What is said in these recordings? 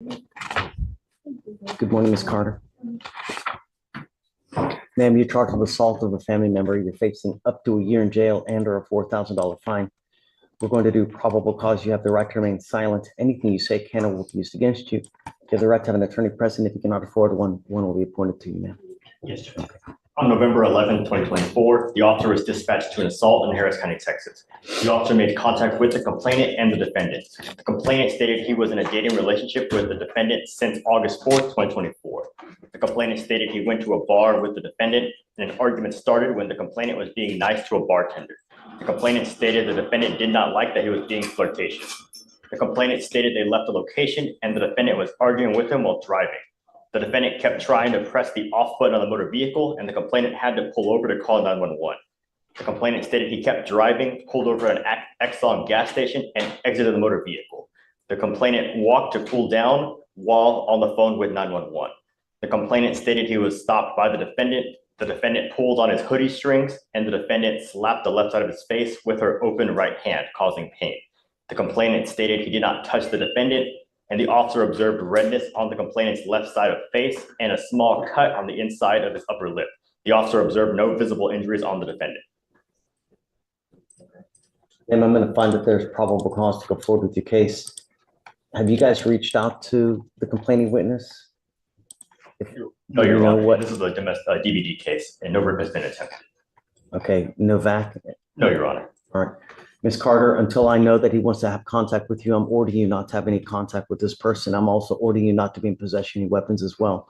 Good morning, Ms. Carter. Ma'am, you're charged with assault of a family member. You're facing up to a year in jail and or a $4,000 fine. We're going to do probable cause. You have the right to remain silent. Anything you say can or will be used against you. You have the right to have an attorney present. If you cannot afford one will be appointed to you, ma'am. Yes, Judge. On November 11, 2024, the officer was dispatched to an assault in Harris County, Texas. The officer made contact with the complainant and the defendant. The complainant stated he was in a dating relationship with the defendant since August 4th, 2024. The complainant stated he went to a bar with the defendant and an argument started when the complainant was being nice to a bartender. The complainant stated the defendant did not like that he was being flirtatious. The complainant stated they left the location and the defendant was arguing with him while driving. The defendant kept trying to press the off button on the motor vehicle and the complainant had to pull over to call 911. The complainant stated he kept driving, pulled over at an Exxon gas station and exited the motor vehicle. The complainant walked to cool down while on the phone with 911. The complainant stated he was stopped by the defendant. The defendant pulled on his hoodie strings and the defendant slapped the left side of his face with her open right hand, causing pain. The complainant stated he did not touch the defendant, and the officer observed redness on the complainant's left side of face and a small cut on the inside of his upper lip. The officer observed no visible injuries on the defendant. And I'm going to find that there's probable cause to go forward with your case. Have you guys reached out to the complaining witness? No, Your Honor. What? This is a DVD case and no rip has been attempted. Okay, Novak? No, Your Honor. All right. Ms. Carter, until I know that he wants to have contact with you, I'm ordering you not to have any contact with this person. I'm also ordering you not to be in possession of any weapons as well.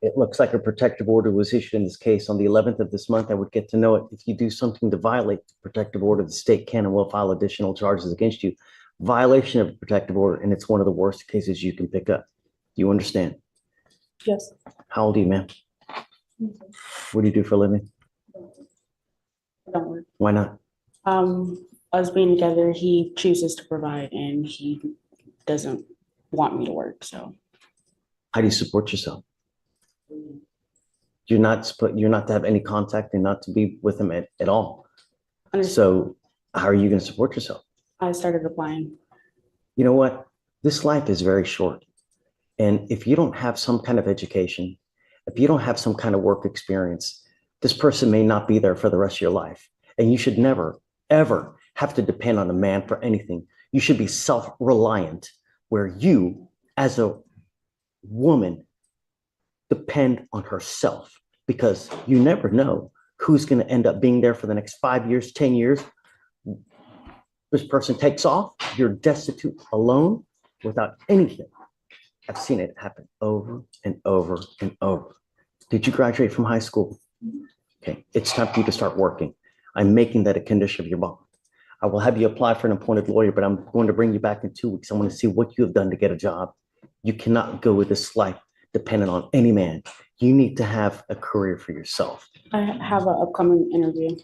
It looks like a protective order was issued in this case on the 11th of this month. I would get to know it. If you do something to violate the protective order, the state can and will file additional charges against you. Violation of a protective order, and it's one of the worst cases you can pick up. Do you understand? Yes. How old are you, ma'am? What do you do for a living? Don't work. Why not? Us being together, he chooses to provide and he doesn't want me to work, so. How do you support yourself? You're not to have any contact and not to be with him at all. So how are you going to support yourself? I started applying. You know what? This life is very short. And if you don't have some kind of education, if you don't have some kind of work experience, this person may not be there for the rest of your life. And you should never, ever have to depend on a man for anything. You should be self-reliant, where you, as a woman, depend on herself, because you never know who's going to end up being there for the next 5 years, 10 years. This person takes off, you're destitute, alone, without anything. I've seen it happen over and over and over. Did you graduate from high school? Okay, it's time for you to start working. I'm making that a condition of your bond. I will have you apply for an appointed lawyer, but I'm going to bring you back in 2 weeks. I want to see what you have done to get a job. You cannot go with this life dependent on any man. You need to have a career for yourself. I have an upcoming interview.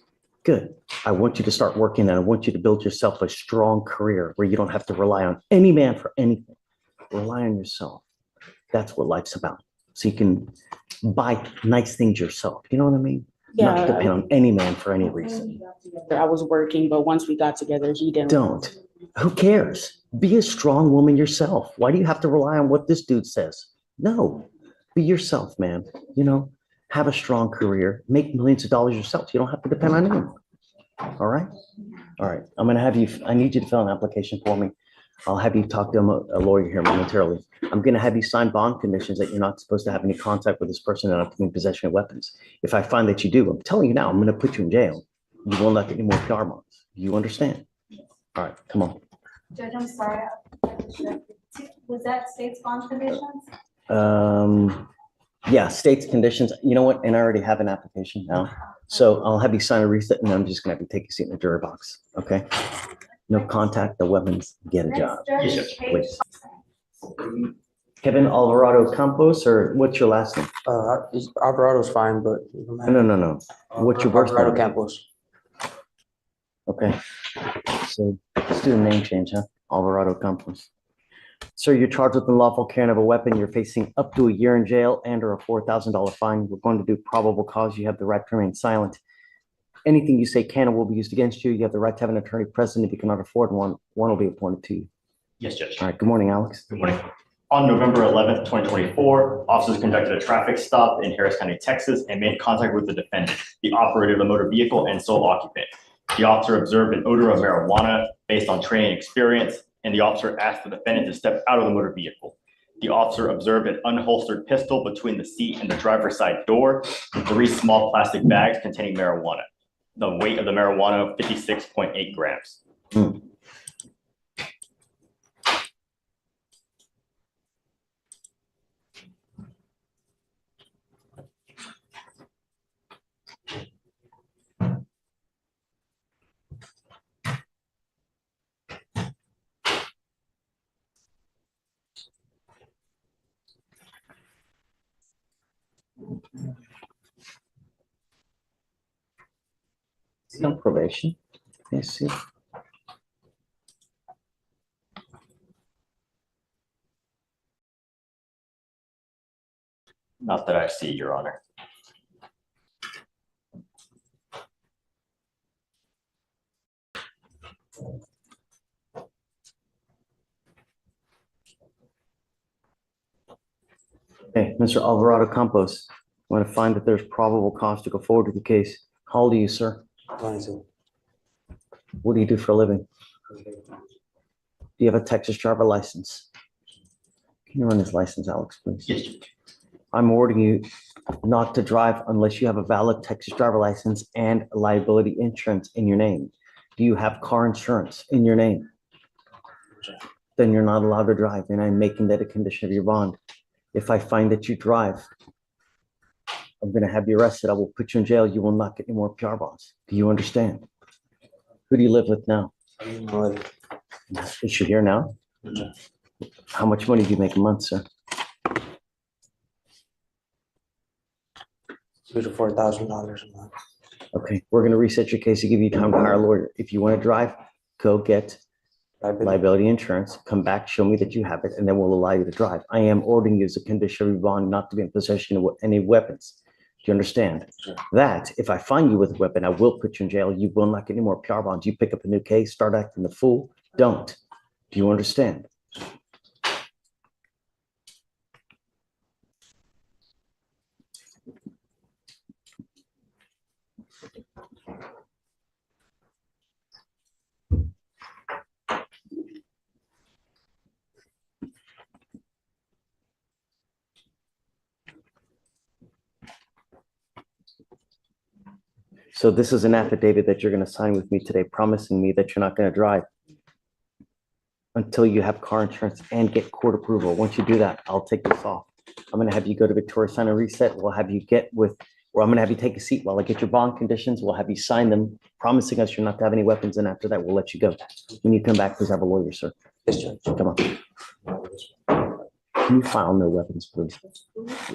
Good. I want you to start working and I want you to build yourself a strong career where you don't have to rely on any man for anything. Rely on yourself. That's what life's about. So you can buy nice things yourself. You know what I mean? Yeah, not to depend on any man for any reason. I was working, but once we got together, he didn't. Don't. Who cares? Be a strong woman yourself. Why do you have to rely on what this dude says? No. Be yourself, man. You know, have a strong career. Make millions of dollars yourself. You don't have to depend on anyone. All right? All right. I'm going to have you, I need you to fill an application for me. I'll have you talk to a lawyer here momentarily. I'm going to have you sign bond conditions that you're not supposed to have any contact with this person and not to be in possession of weapons. If I find that you do, I'm telling you now, I'm going to put you in jail. You will not get any more PR bonds. You understand? All right, come on. Judge, I'm sorry. Was that state's bond conditions? Yeah, state's conditions. You know what? And I already have an application now. So I'll have you sign a reset and I'm just going to have you take a seat in the jury box. Okay? No contact, no weapons, get a job. Yes, Please. Kevin Alvarado Campos, or what's your last name? Alvarado's fine, but. No. What's your birth Alvarado name? Campos. Okay. So let's do a name change, huh? Alvarado Campos. Sir, you're charged with unlawful carrying of a weapon. You're facing up to a year in jail and or a $4,000 fine. We're going to do probable cause. You have the right to remain silent. Anything you say can or will be used against you. You have the right to have an attorney present. If you cannot afford one will be appointed to you. Yes, Judge. All right. Good morning, Alex. Good morning. On November 11th, 2024, officers conducted a traffic stop in Harris County, Texas, and made contact with the defendant, the operator of the motor vehicle and sole occupant. The officer observed an odor of marijuana based on training experience, and the officer asked the defendant to step out of the motor vehicle. The officer observed an unholstered pistol between the seat and the driver's side door, and 3 small plastic bags containing marijuana. The weight of the marijuana, 56.8 grams. Is he on probation? Yes, see. Not that I see, Your Honor. Hey, Mr. Alvarado Campos, want to find that there's probable cause to go forward with the case. How old are you, sir? 22. What do you do for a living? Do you have a Texas driver license? Can you run his license, Alex, please? Yes, Judge. I'm ordering you not to drive unless you have a valid Texas driver license and liability insurance in your name. Do you have car insurance in your name? Then you're not allowed to drive, and I'm making that a condition of your bond. If I find that you drive, I'm going to have you arrested. I will put you in jail. You will not get any more PR bonds. Do you understand? Who do you live with now? Is she here now? How much money do you make a month, sir? $2,000 to $4,000 a month. Okay, we're going to reset your case to give you time to hire a lawyer. If you want to drive, go get liability insurance, come back, show me that you have it, and then we'll allow you to drive. I am ordering you as a condition of your bond not to be in possession of any weapons. Do you understand? Sure. That if I find you with a weapon, I will put you in jail. You will not get any more PR bonds. You pick up a new case, start acting the fool. Don't. Do you understand? So this is an affidavit that you're going to sign with me today, promising me that you're not going to drive until you have car insurance and get court approval. Once you do that, I'll take this off. I'm going to have you go to Victoria, sign a reset. We'll have you or I'm going to have you take a seat while I get your bond conditions. We'll have you sign them, promising us you're not to have any weapons. And after that, we'll let you go. When you come back, please have a lawyer, sir. Yes, Judge. Come on. Can you file no weapons, please?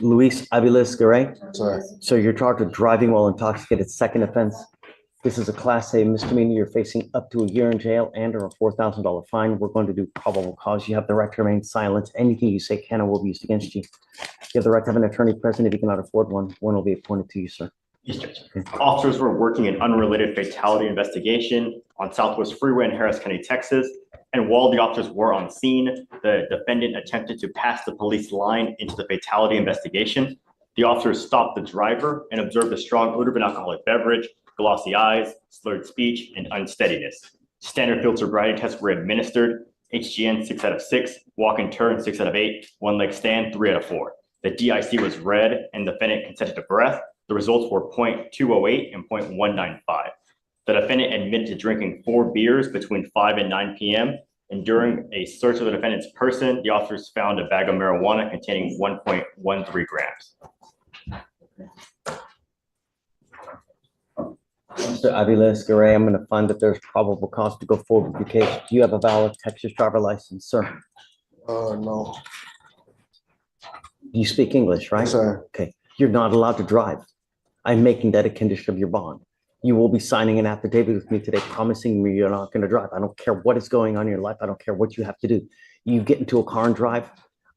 Luis Aviles Garay? Sorry. So you're charged with driving while intoxicated, second offense. This is a Class A misdemeanor. You're facing up to a year in jail and or a $4,000 fine. We're going to do probable cause. You have the right to remain silent. Anything you say can or will be used against you. You have the right to have an attorney present. If you cannot afford one, one will be appointed to you, sir. Yes, Judge. Officers were working an unrelated fatality investigation on Southwest Freeway in Harris County, Texas. And while the officers were on scene, the defendant attempted to pass the police line into the fatality investigation. The officers stopped the driver and observed a strong odor of an alcoholic beverage, glossy eyes, slurred speech, and unsteadiness. Standard field sobriety tests were administered. HGN 6 out of 6, walk and turn 6 out of 8, one leg stand 3 out of 4. The DIC was read and the defendant consented to breath. The results were 0.208 and 0.195. The defendant admitted to drinking 4 beers between 5 and 9 p.m. And during a search of the defendant's person, the officers found a bag of marijuana containing 1.13 grams. Mr. Aviles Garay, I'm going to find that there's probable cause to go forward with your case. Do you have a valid Texas driver license, sir? No. You speak English, right? Yes, sir. Okay. You're not allowed to drive. I'm making that a condition of your bond. You will be signing an affidavit with me today, promising me you're not going to drive. I don't care what is going on in your life. I don't care what you have to do. You get into a car and drive,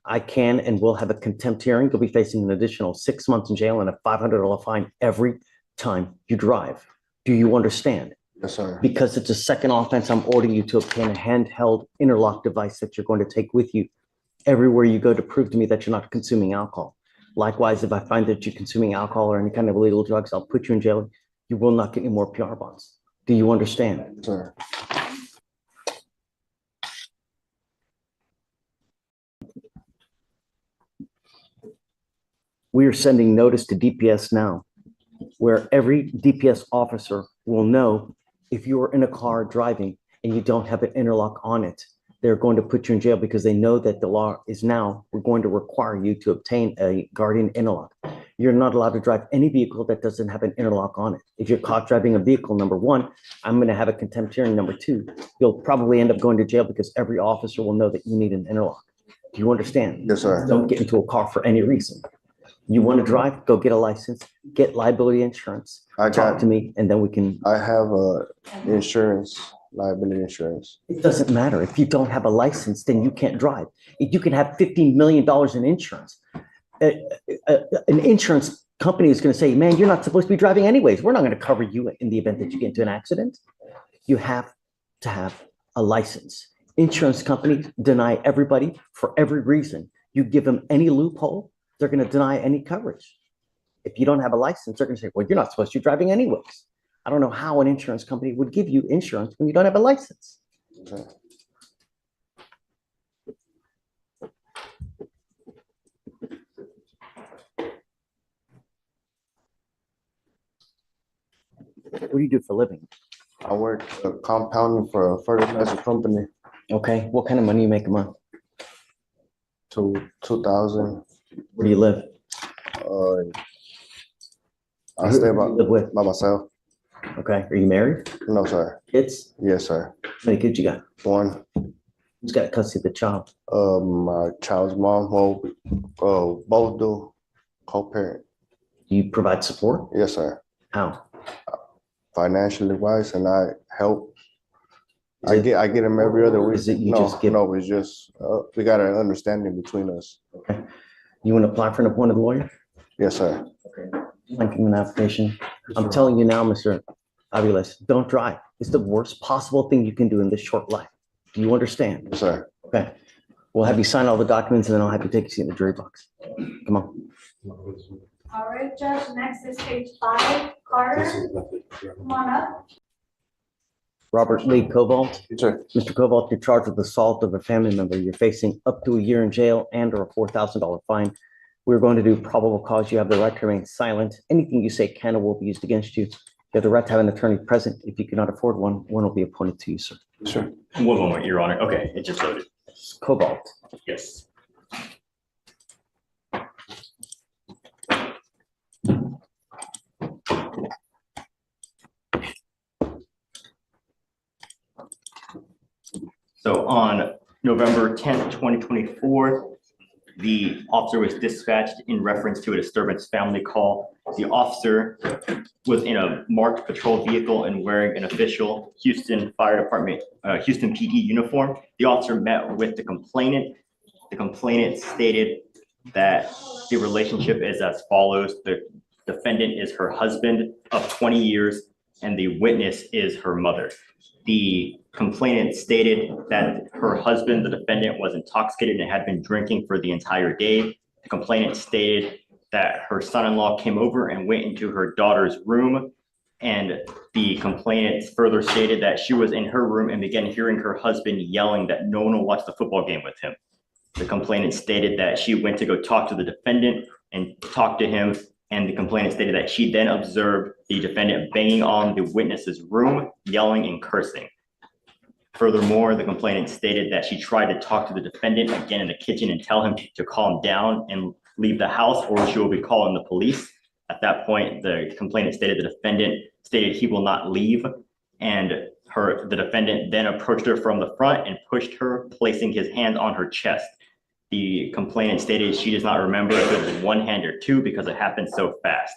I can and will have a contempt hearing. You'll be facing an additional 6 months in jail and a $500 fine every time you drive. Do you understand? Yes, sir. Because it's a second offense, I'm ordering you to obtain a handheld interlock device that you're going to take with you everywhere you go to prove to me that you're not consuming alcohol. Likewise, if I find that you're consuming alcohol or any kind of illegal drugs, I'll put you in jail. You will not get any more PR bonds. Do you understand? Sir. We are sending notice to DPS now, where every DPS officer will know if you are in a car driving and you don't have an interlock on it, they're going to put you in jail because they know that the law is now, we're going to require you to obtain a guardian interlock. You're not allowed to drive any vehicle that doesn't have an interlock on it. If you're caught driving a vehicle, number one, I'm going to have a contempt hearing. Number two, you'll probably end up going to jail because every officer will know that you need an interlock. Do you understand? Yes, sir. Don't get into a car for any reason. You want to drive, go get a license, get liability insurance, talk to me, and then we can. I have insurance, liability insurance. It doesn't matter. If you don't have a license, then you can't drive. If you can have $15 million in insurance, an insurance company is going to say, man, you're not supposed to be driving anyways. We're not going to cover you in the event that you get into an accident. You have to have a license. Insurance companies deny everybody for every reason. You give them any loophole, they're going to deny any coverage. If you don't have a license, they're going to say, well, you're not supposed to be driving anyways. I don't know how an insurance company would give you insurance when you don't have a license. Okay. What do you do for a living? I work compounding for a fertilizer company. Okay. What kind of money you make a month? To 2,000. Where do you live? I stay Who do you live with? by myself. Okay. Are you married? No, sir. Kids? Yes, sir. How many kids you got? One. Who's got custody of the child? My child's mom. Well, both do. Co-parent. Do you provide support? Yes, sir. How? Financially wise, and I help. I get them every other week. Is it you No, just give? no, it's just we got an understanding between us. Okay. You want to apply for an appointed lawyer? Yes, sir. Okay. Thank you, an application. I'm telling you now, Mr. Aviles, don't drive. It's the worst possible thing you can do in this short life. Do you understand? Yes, sir. Okay. We'll have you sign all the documents and then I'll have you take a seat in the jury box. Come on. All right, Judge, next is page 5, Carter. Come on up. Robert Lee Cobalt. Yes, sir. Mr. Cobalt, you're charged with assault of a family member. You're facing up to a year in jail and or a $4,000 fine. We're going to do probable cause. You have the right to remain silent. Anything you say can or will be used against you. You have the right to have an attorney present. If you cannot afford one, one will be appointed to you, sir. Sure. One moment, Your Honor. Okay, it just loaded. Cobalt. Yes. So on November 10th, 2024, the officer was dispatched in reference to a disturbance family call. The officer was in a marked patrol vehicle and wearing an official Houston Fire Department, Houston PD uniform. The officer met with the complainant. The complainant stated that the relationship is as follows. The defendant is her husband of 20 years and the witness is her mother. The complainant stated that her husband, the defendant, was intoxicated and had been drinking for the entire day. The complainant stated that her son-in-law came over and went into her daughter's room. And the complainant further stated that she was in her room and began hearing her husband yelling that no one will watch the football game with him. The complainant stated that she went to go talk to the defendant and talk to him. And the complainant stated that she then observed the defendant banging on the witness's room, yelling and cursing. Furthermore, the complainant stated that she tried to talk to the defendant again in the kitchen and tell him to calm down and leave the house or she will be calling the police. At that point, the complainant stated the defendant stated he will not leave, and the defendant then approached her from the front and pushed her, placing his hand on her chest. The complainant stated she does not remember if it was one hand or two because it happened so fast.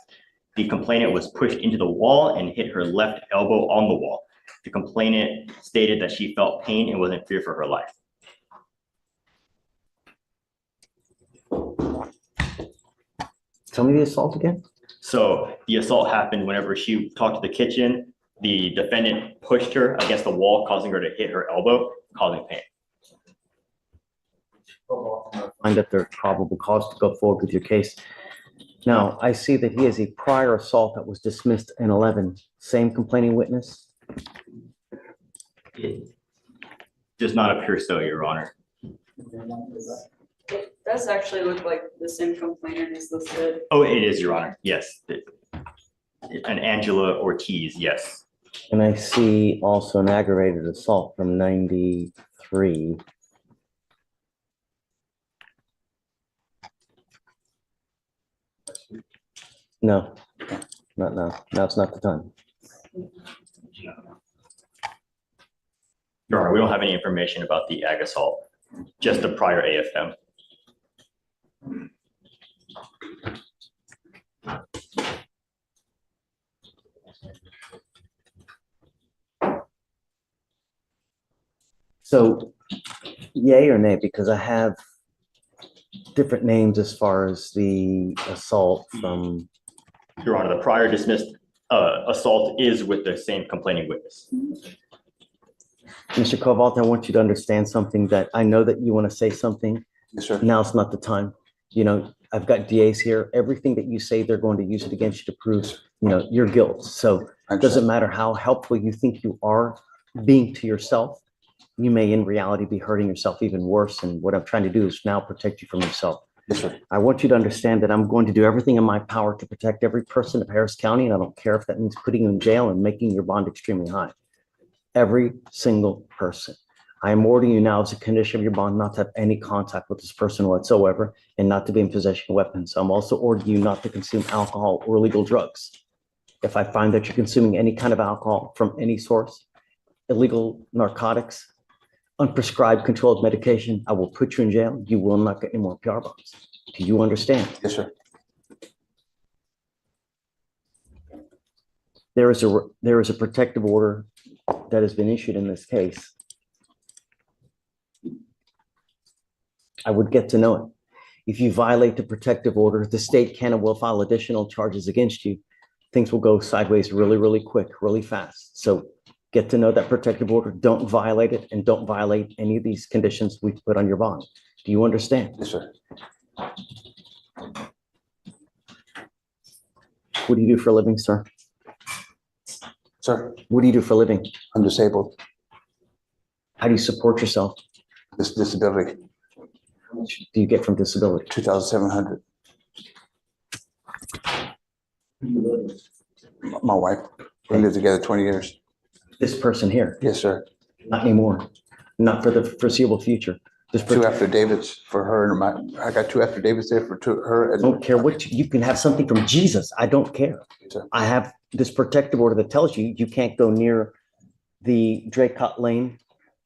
The complainant was pushed into the wall and hit her left elbow on the wall. The complainant stated that she felt pain and was in fear for her life. Tell me the assault again. So the assault happened whenever she talked to the kitchen. The defendant pushed her against the wall, causing her to hit her elbow, causing pain. find that there's probable cause to go forward with your case. Now, I see that he has a prior assault that was dismissed in 11. Same complaining witness? It does not appear so, Your Honor. It does actually look like the same complainant is listed. Oh, it is, Your Honor. Yes. An Angela Ortiz, yes. And I see also an aggravated assault from 93. No, not now. Now it's not the time. Your Honor, we don't have any information about the ag assault, just the prior AFM. So yay or nay, because I have different names as far as the assault from, Your Honor, the prior dismissed assault is with the same complaining witness. Mr. Kovalt, I want you to understand something that I know that you want to say something. Yes, sir. Now's not the time. You know, I've got DAs here. Everything that you say, they're going to use it against you to prove, you know, your guilt. So I it doesn't understand. matter how helpful you think you are being to yourself. You may in reality be hurting yourself even worse. And what I'm trying to do is now protect you from yourself. Yes, sir. I want you to understand that I'm going to do everything in my power to protect every person of Harris County. And I don't care if that means putting you in jail and making your bond extremely high. Every single person. I am ordering you now as a condition of your bond not to have any contact with this person whatsoever and not to be in possession of weapons. I'm also ordering you not to consume alcohol or illegal drugs. If I find that you're consuming any kind of alcohol from any source, illegal narcotics, unprescribed controlled medication, I will put you in jail. You will not get any more PR bonds. Do you understand? Yes, sir. There is a protective order that has been issued in this case. I would get to know it. If you violate the protective order, the state can and will file additional charges against you. Things will go sideways really, really quick, really fast. So get to know that protective order. Don't violate it and don't violate any of these conditions we put on your bond. Do you understand? Yes, sir. What do you do for a living, sir? Sir, What do you do for a living? I'm disabled. How do you support yourself? This disability, How much do you get from disability? 2,700. My wife, we lived together 20 years. This person here, Yes, sir. not anymore, not for the foreseeable future. This person, Two affidavits for her and I got two affidavits there for her. I don't care what, you can have something from Jesus. I don't care. Sir. I have this protective order that tells you, you can't go near the Draycott Lane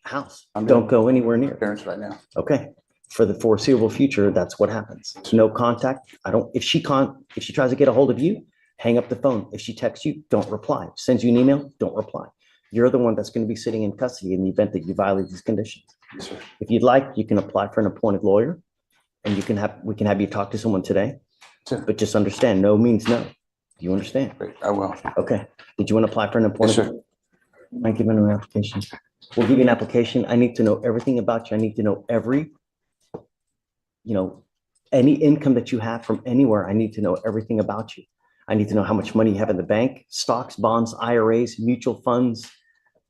house. I'm Don't doing go anywhere near. Parents right now. Okay. For the foreseeable future, that's what happens. No contact. If she tries to get a hold of you, hang up the phone. If she texts you, don't reply. Sends you an email, don't reply. You're the one that's going to be sitting in custody in the event that you violate these conditions. Yes, sir. If you'd like, you can apply for an appointed lawyer and we can have you talk to someone today, Sure. but just understand, no means no. Do you understand? Great, I will. Okay. Did you want to apply for an Yes, appointed? sir. I give you an application. We'll give you an application. I need to know everything about you. I need to know any income that you have from anywhere. I need to know everything about you. I need to know how much money you have in the bank, stocks, bonds, IRAs, mutual funds,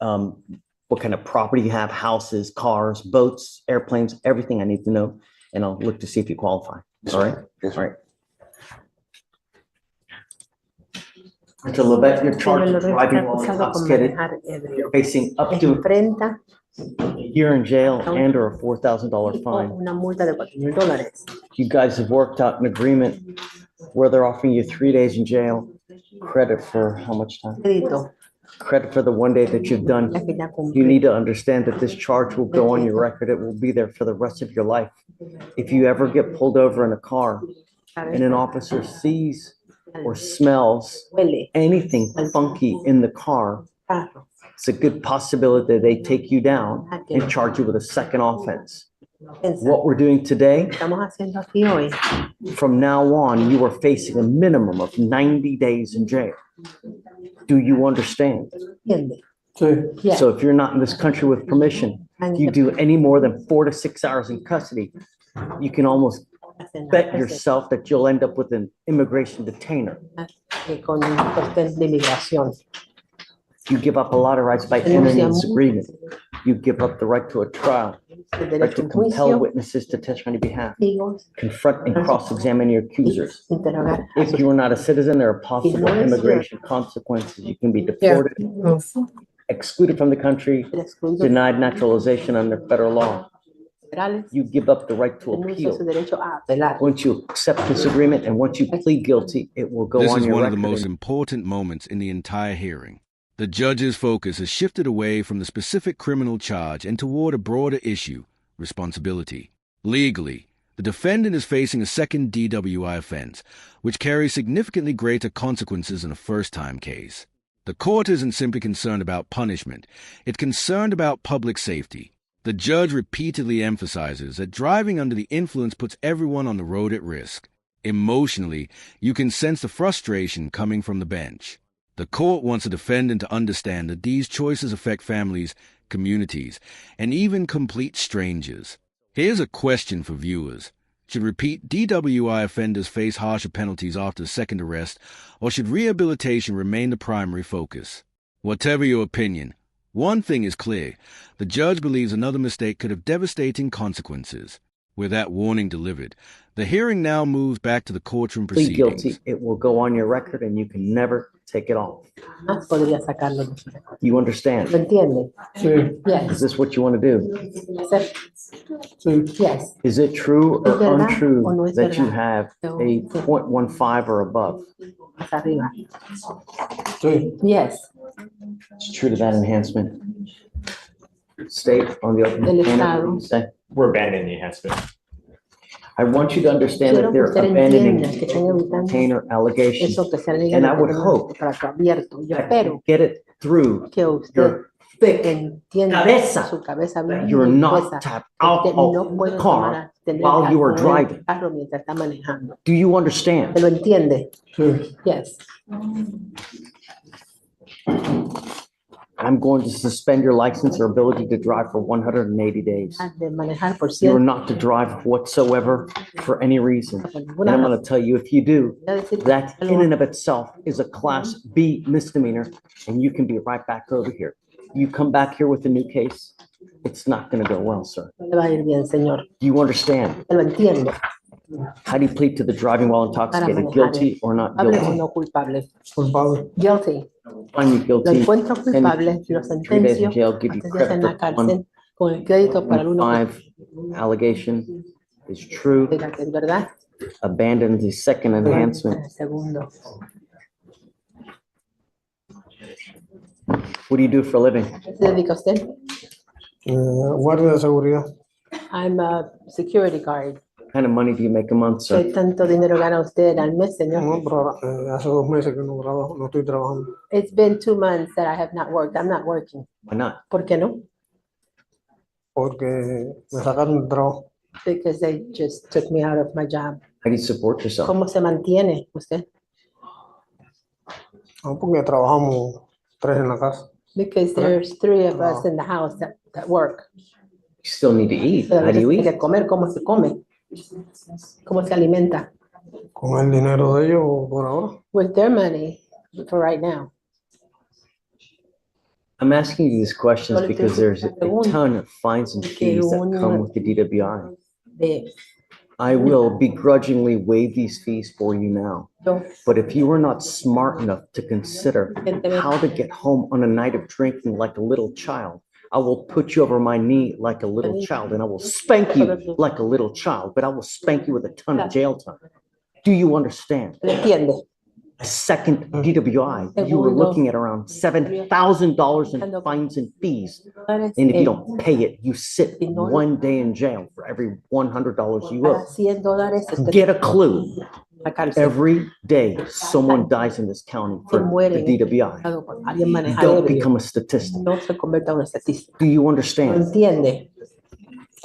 what kind of property you have, houses, cars, boats, airplanes, everything I need to know. And I'll look to see if you qualify. Yes, All sir. right? Yes, All sir. right. Mr. Levesque, you're charged with Está driving while acusado con intoxicated. manejar ebrio. You're facing up to Enfrenta a year in jail and or a $4,000 o fine. una multa de $4,000. You guys have worked out an agreement where they're offering you 3 days in jail, credit for how much time? Crédito, Credit for the 1 day that you've done. la que ya You cumplió. need to understand that this charge will go on your record. It will be there for the rest of your life. If you ever get pulled over in a car and an officer sees or smells Huele anything funky in the car, carro. it's a good possibility that they take you down and charge you with a second offense. Piensa, What we're doing today, estamos haciendo aquí hoy. from now on, you are facing a minimum of 90 days in jail. Do you understand? ¿Entiende? Yeah. So if you're not in this country with permission, you do any more than 4 to 6 hours in custody, You can almost hacen la bet receta yourself that you'll end up with an immigration detainer. con un cuestión de inmigración. You give up a lot of rights by entering this agreement. You give up the right to a trial, El right derecho to a un compel juicio, witnesses to testify on your behalf, testigos, confront and cross-examine your accusers. interrogar a If sus you are not a citizen, there are possible no es immigration consequences. You can be deported, excluded from the country, excluidos denied naturalization under federal law. federales, You give up the right to renuncia a su appeal. derecho a apelar. Once you accept this agreement and once you plead guilty, it will go This on is your one of the record. most important moments in the entire hearing. The judge's focus has shifted away from the specific criminal charge and toward a broader issue, responsibility. Legally, the defendant is facing a second DWI offense, which carries significantly greater consequences than a first-time case. The court isn't simply concerned about punishment, it's concerned about public safety. The judge repeatedly emphasizes that driving under the influence puts everyone on the road at risk. Emotionally, you can sense the frustration coming from the bench. The court wants the defendant to understand that these choices affect families, communities, and even complete strangers. Here's a question for viewers. Should repeat DWI offenders face harsher penalties after a second arrest, or should rehabilitation remain the primary focus? Whatever your opinion, one thing is clear. The judge believes another mistake could have devastating consequences. With that warning delivered, the hearing now moves back to the courtroom Plead proceedings. guilty, it will go on your record and you can never take it off. Jamás podría sacarlo de su récord. You understand? ¿Lo entiende? Sí, Is Yes. this what you want to do? Accept- sí. Yes. Is it true ¿Es or verdad untrue o no es that you verdad? have a 0.15 or above? Más arriba. Sí, Yes. It's true to that enhancement. State on the open El camera, Estado. say, We're abandoning the enhancement. I want you to understand Quiero that que they're usted abandoning entienda que están evitando container allegations. eso que se alega And en I el would tema hope de trato abierto. Yo that espero you get it through que usted your thick entienda cabeza. su cabeza bien You're not gruesa, to have que alcohol no puede in the tomar, car tener while you are alcohol en el driving. carro mientras está manejando. Do you understand? ¿Se lo entiende? sí. Yes. I'm going to suspend your license or ability to drive for 180 days. De manejar por You are 100. not to drive whatsoever for any reason. Por And ninguna I'm razón. going to tell you, if you do, Voy a decir que that algo in and of itself is a class B misdemeanor, and you can be right back over here. You come back here with a new case, it's not going to go well, sir. no le va a ir bien, señor. Do you understand? Se lo entiende. How do you plead to the driving while intoxicated? Guilty or not ¿Culpable o guilty? no culpable? Culpable. Guilty. Find you Lo guilty. encuentro culpable, lo 3 days in sentencio jail, give you a 3 días en la credit for cárcel con el crédito para el uno. 1.5 allegation is true. Diga que es verdad. Abandon the second enhancement. El segundo. What do you do for a living? ¿Qué se dedica usted? Guardia de seguridad. I'm a security guard. What kind of money do you make a month, sir? ¿Qué tanto dinero gana usted al mes, señor? No, pero hace 2 meses que no trabajo, no estoy trabajando. It's been 2 months that I have not worked. I'm not working. Why not? ¿Por qué no? Porque me sacaron del trabajo. Because they just took me out of my job. How do you support yourself? ¿Cómo se mantiene usted? No, porque trabajamos 3 en la casa. Because there's 3 of us in the house that work. You still need to eat. Pero How do you tiene eat? que comer, ¿cómo se come? ¿Cómo se alimenta? Con el dinero de ellos por ahora. With their money for right now. I'm asking you these questions because there's a ton of fines and fees that come with the DWI. De, I will begrudgingly waive these fees for you now. yo, But if you are not smart enough to consider how to get home on a night of drinking like a little child, I will put you over my knee like a little child and I will spank you like a little child, but I will spank you with a ton of jail time. Do you understand? ¿lo entiende? A second DWI, you were looking at around $7,000 in fines and fees. And if you don't pay it, you sit 1 day in jail for every $100 you Para owe. $100 usted Get a clue. la cárcel. Every day, someone dies in this county for the DWI. Por alguien manejar Don't ebrio. become a statistic. No se convierta en un estadista. Do you ¿Lo understand? entiende?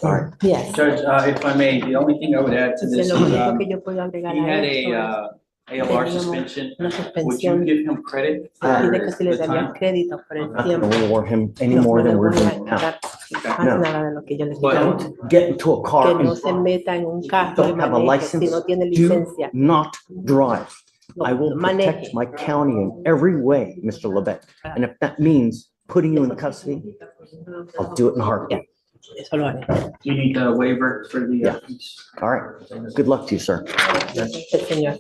All right. Yes. Judge, if I may, the only thing I would add to this Lo is, único que yo puedo agregar he a had esto es, ALR teníamos suspension. una Would you suspensión. give him credit Se for pide que se le the daría time? crédito por el I'm not tiempo. going to reward him any No, more no le than we're voy a doing now. dar más No. nada de lo que yo le Well, quiero. Don't get into a car Que no and se meta en un carro y don't have a maneje si license. no tiene Do licencia. not drive. No, I will maneje. protect my county in every way, Mr. Lebec. And if that means putting you in custody, I'll do it in a heartbeat. Eso lo haré. You need a waiver for the. Yeah. All right. Good luck to you, sir. El señor.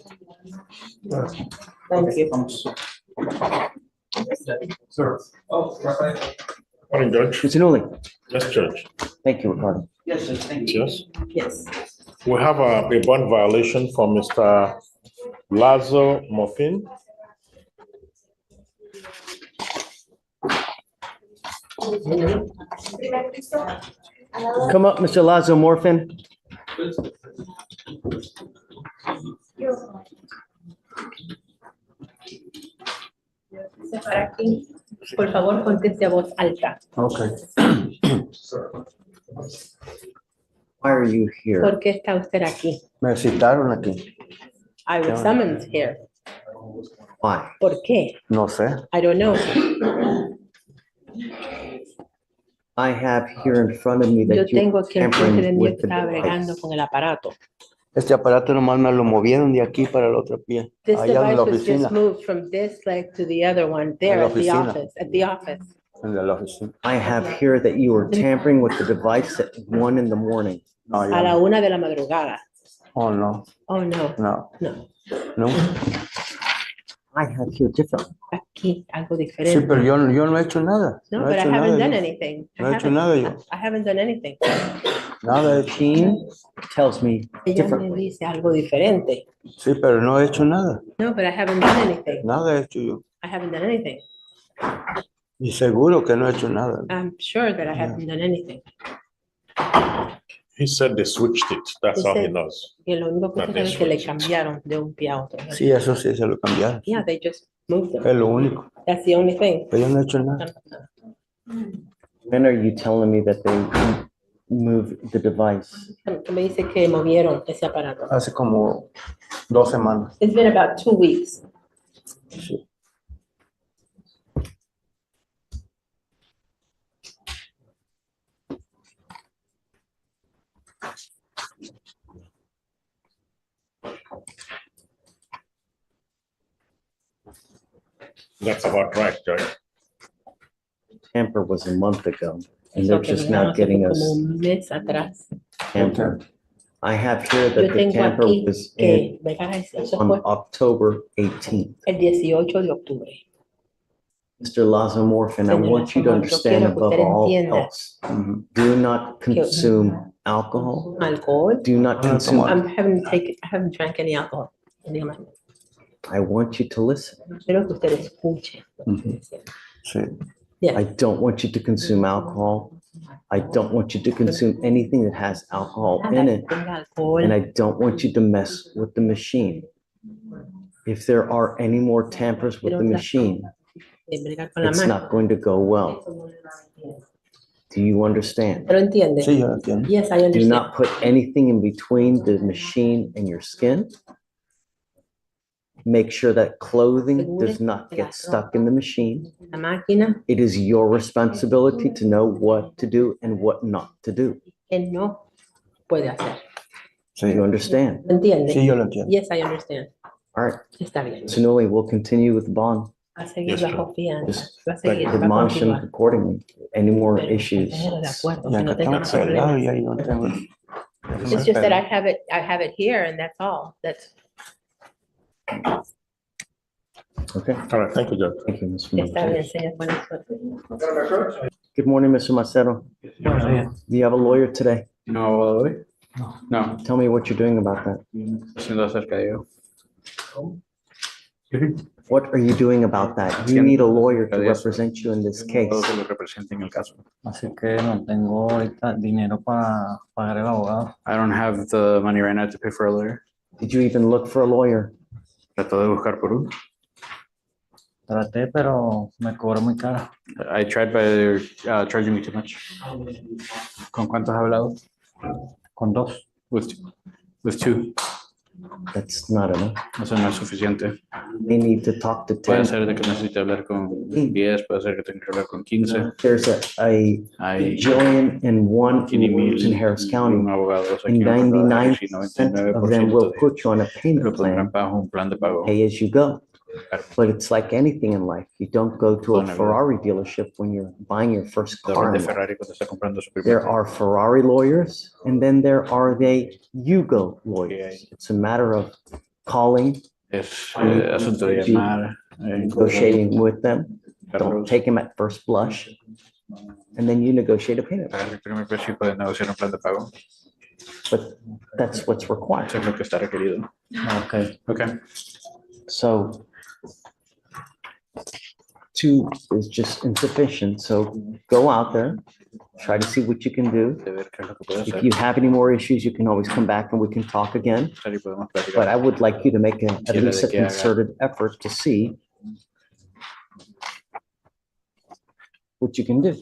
Thank you. Sir. Morning, Judge. Mr. Newley, Yes, Judge. thank you, Ricardo. Yes, sir, thank you. Yes. Yes. We have a bond violation for Mr. Lazo Muffin. Come up, Mr. Lazo Morfin. Para aquí, por favor, conteste a voz alta. Okay. Why are you here? ¿Por qué está usted aquí? Me citaron aquí. I was summoned here. Why? ¿Por qué? No sé. I don't know. I have here in front of me Yo that you're tengo aquí enfrente de tampering mí with que the estaba bregando device. con el aparato. Este aparato nomás me lo movieron de aquí para el otro pie. This Allá en device la was oficina. just moved from this leg to the other one there la at the oficina. office, at the office. En la oficina. I have here that you were tampering with the device at 1 in the morning. No, A ya la no. 1 de la madrugada. Oh, no. Oh, no, No. no. No. I have here different. Aquí, algo Sí, diferente. pero yo no he hecho nada. No, No he but I hecho haven't nada. done yo. anything. No he hecho nada yo. I haven't done anything. Nada he hecho. Machine tells me Ella me differently. dice algo diferente. Sí, pero no he hecho nada. No, but I haven't done anything. Nada he hecho yo. I haven't done anything. Y seguro que no he hecho nada. I'm sure that I haven't done anything. He said they switched it. That's all he knows. Y lo único que Not usted sabe es this que le one. cambiaron de un pie a otro. Sí, eso sí se lo cambiaron. Yeah, they just moved them. Es lo único. That's the only thing. Pero yo no he hecho nada. When are you telling me that they moved the device? Me dice que movieron ese aparato. Hace como 2 semanas. It's been about 2 weeks. Sí. That's about right, Judge. Tamper was a month ago, and Eso they're que just lo now hace getting como us un mes atrás. tamper. I have here Yo that the tengo tamper aquí was que eso on fue October 18th. el 18 de octubre. Mr. Lazo Morfin, I Señor want you to Lazo, yo understand quiero que above usted all entienda. else, do not consume alcohol. Alcohol. Do not consume. I haven't drank any alcohol. I want you to listen. Quiero que usted escuche. Sí. I don't want you to consume alcohol. I don't want you to consume anything that has alcohol in it. And I don't want you to mess with the machine. If there are any more tampers with the machine, it's not going to go well. Do you understand? ¿Pero entiende? Sí, yo lo entiendo. Yes, I Do understand. not put anything in between the machine and your skin. Make sure that clothing does not get stuck in the machine. La máquina It is your responsibility to know what to do and what not to do. que no puede hacer. Do you understand? ¿Entiende? Sí, yo lo entiendo. Yes, I understand. All right. Está bien. Sunuli, we'll continue with the bond. Va a seguir Yes, bajo fianza. Just Va a seguir, va a admonish him continuar. accordingly. Any more Pero issues? póngalo de acuerdo, Ya que que no tenga tengo cerrado problemas. y ahí no tengo. It's just that I have it here and that's all. That's, Okay, All right, thank you, Judge. thank you, Mr. está Miller. bien, señor. Buenas suerte. Good morning, Mr. Macero. Buenos días. Do you have a lawyer today? No, hoy. No, Tell me what you're doing about that. siendo acerca de ello. What are you doing about that? You need a lawyer to represent you in this case. Todo que lo represente en el caso. Así que no tengo ahorita dinero para pagar el abogado. I don't have the money right now to pay for a lawyer. Did you even look for a lawyer? Trato de buscar por uno. Traté, pero me cobró muy caro. I tried, but they're charging me too much. ¿Con cuántos has hablado? Con 2. With two. That's not enough. Eso no es suficiente. They need to talk to Puede 10. ser de que necesite hablar con 10, puede ser que tenga que hablar con 15. There's a Hay bajillion and one lawyers in Harris County, abogados and aquí en el condado de Harris y 99% of them will 99% put you on a lo payment pondrán plan, bajo un plan de pago. pay as you go. But it's like anything in life. You don't go to a Con el- Ferrari dealership when you're buying your first car. De in life. Ferrari cuando está comprando su primer There carro. are Ferrari lawyers, and then there are the Yugo lawyers. It's a matter of calling, Es asunto de llamar, negotiating with them. Don't Carlos, take them at first blush, and then you negotiate a payment. pagar el primer precio y poder negociar un plan de pago. But that's what's required. Eso es lo que está requerido. Okay. Okay. So 2 is just insufficient. So go out there, try to see what you can do. De ver qué es lo que puede If hacer. you have any more issues, you can always come back and we can talk again. Ahí podemos platicar. But I would like you to make at Quiere least a de que haga. concerted effort to see what you can do.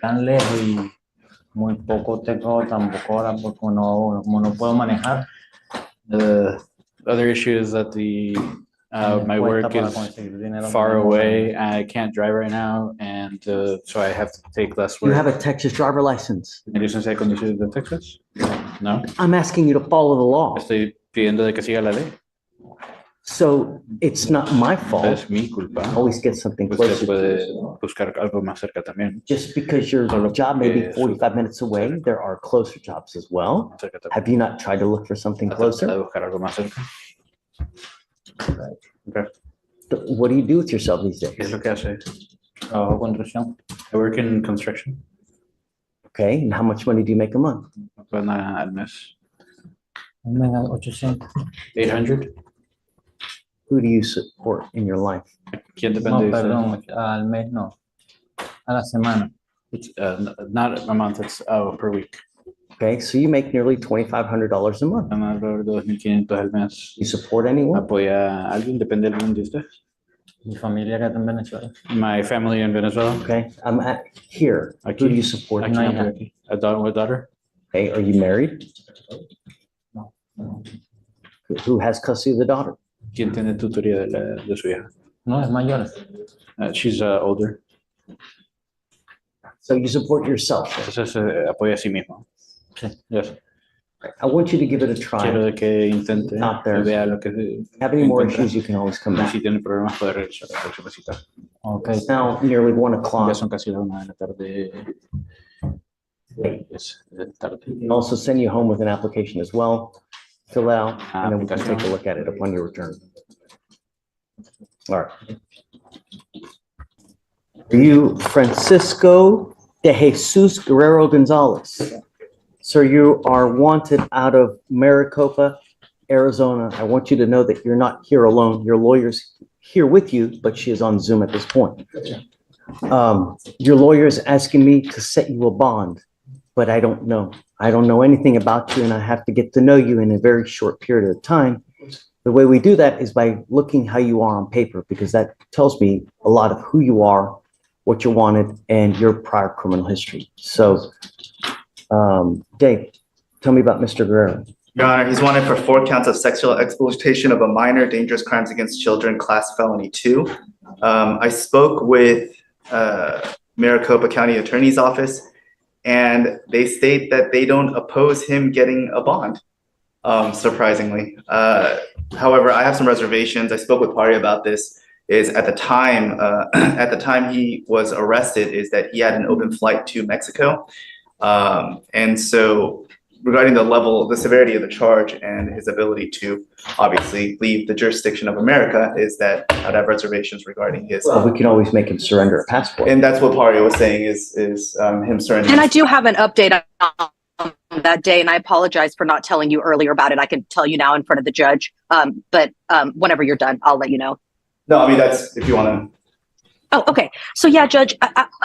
Tan lejos y muy poco tengo tampoco ahora porque como no puedo manejar. The other issue is that my work Cuesta para is conseguir dinero far para- away. I can't drive right now, and so I have to take less You work. have a Texas driver license. ¿Mi licencia de conducir de Texas? No. I'm asking you to follow the law. Estoy pidiendo de que siga la ley. So it's not my fault. Es mi culpa. Always get something Usted closer. puede buscar algo más cerca también. Just because your Solo job may be porque 45 minutes away, there are closer jobs as well. Cerca también. Have you not tried to look for something ¿Ha tratado de closer? buscar algo más cerca? Okay. What do you do with yourself these ¿Qué es days? lo que hace? Trabajo construcción. I work in construction. Okay, and how much money do you make a month? Gana al mes. Me da 800. 800. Who do you support in your life? ¿Quién No, depende de usted? perdón, al mes no. A la semana. It's, not a month, it's per week. Okay, so you make nearly $2,500 a month. Gana alrededor de 2,500 al mes. You support anyone? ¿Apoya a alguien? ¿Depende de alguien de usted? Mi familia que está en Venezuela. My family in Venezuela. Okay, I'm at here. Who do you support? Aquí, aquí. A daughter. Okay, are you married? No. Who has custody of the daughter? ¿Quién tiene tutoría de su hija? No, es mayor. She's older. So you support yourself. Entonces apoya a sí mismo. Sí. Yes. I want you to give it a Quiero try. de que intente Not there. y vea lo que Have any more encuentra. issues, you can always come Y back. si tiene problemas puede regresar a la próxima cita. Ok. It's now nearly 1 Ya o'clock. son casi las 1 de la tarde. Es tarde. We can also send you home with an application as well. Fill it out, and then we can take a look at it upon your return. All right. Are you Francisco de Jesus Guerrero Gonzalez? Sir, you are wanted out of Maricopa, Arizona. I want you to know that you're not here alone. Your lawyer's here with you, but she is on Zoom at this point. Your lawyer is asking me to set you a bond, but I don't know. I don't know anything about you, and I have to get to know you in a very short period of time. The way we do that is by looking how you are on paper, because that tells me a lot of who you are, what you wanted, and your prior criminal history. So, Dave, tell me about Mr. Guerrero. Your Honor, he's wanted for 4 counts of sexual exploitation of a minor, dangerous crimes against children, class felony 2. I spoke with Maricopa County Attorney's Office, and they state that they don't oppose him getting a bond, surprisingly. However, I have some reservations. I spoke with Pari about this. Is at the time he was arrested, is that he had an open flight to Mexico, and so regarding the severity of the charge and his ability to obviously leave the jurisdiction of America, is that I'd have reservations regarding his. Well, we can always make him surrender a passport. And that's what Pari was saying is him surrendering. And I do have an update on that day, and I apologize for not telling you earlier about it. I can tell you now in front of the judge, but whenever you're done, I'll let you know. No, I mean, that's if you want to. Oh, okay. So yeah, Judge,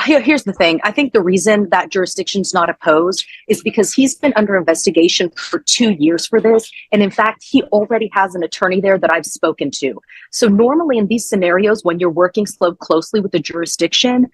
here's the thing. I think the reason that jurisdiction's not opposed is because he's been under investigation for 2 years for this. And in fact, he already has an attorney there that I've spoken to. So normally in these scenarios, when you're working so closely with the jurisdiction,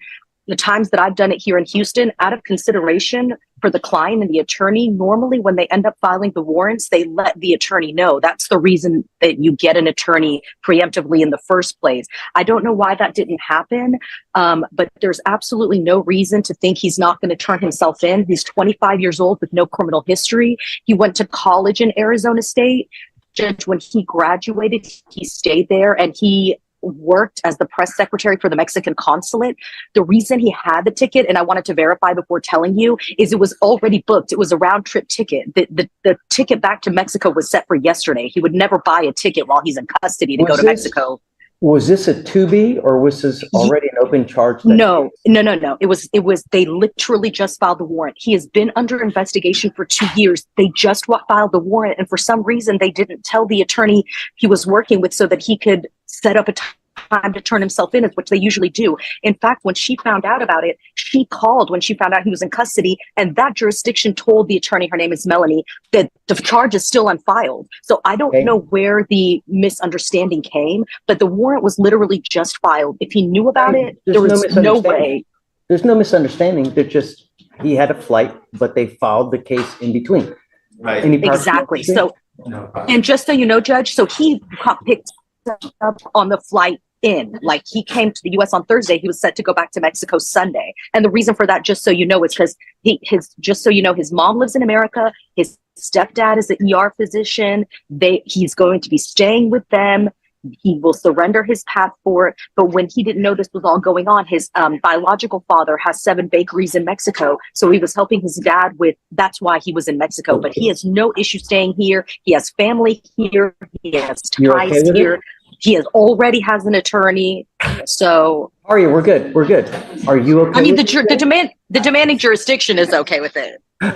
the times that I've done it here in Houston, out of consideration for the client and the attorney, normally when they end up filing the warrants, they let the attorney know. That's the reason that you get an attorney preemptively in the first place. I don't know why that didn't happen, but there's absolutely no reason to think he's not going to turn himself in. He's 25 years old with no criminal history. He went to college in Arizona State. Judge, when he graduated, he stayed there and he worked as the press secretary for the Mexican consulate. The reason he had the ticket, and I wanted to verify before telling you, is it was already booked. It was a round trip ticket. The ticket back to Mexico was set for yesterday. He would never buy a ticket while he's in custody to go to Mexico. Was this a 2B or was this already an open charge? No. It was, they literally just filed the warrant. He has been under investigation for 2 years. They just filed the warrant. And for some reason, they didn't tell the attorney he was working with so that he could set up a time to turn himself in, which they usually do. In fact, when she found out about it, she called when she found out he was in custody, and that jurisdiction told the attorney, her name is Melanie, that the charge is still unfiled. So I don't know where the misunderstanding came, but the warrant was literally just filed. If he knew about it, there was no way. There's no misunderstanding. They're just, he had a flight, but they filed the case in between. Right. Exactly. So, and just so you know, Judge, so he got picked up on the flight in. Like, he came to the US on Thursday. He was set to go back to Mexico Sunday. And the reason for that, just so you know, is because his mom lives in America. His stepdad is an ER physician. He's going to be staying with them. He will surrender his passport. But when he didn't know this was all going on, his biological father has 7 bakeries in Mexico. So he was helping his dad that's why he was in Mexico. But he has no issue staying here. He has family here. He has ties here. He already has an attorney. So Aria, we're good. We're good. Are you okay? I mean, the demanding jurisdiction is okay with it. You're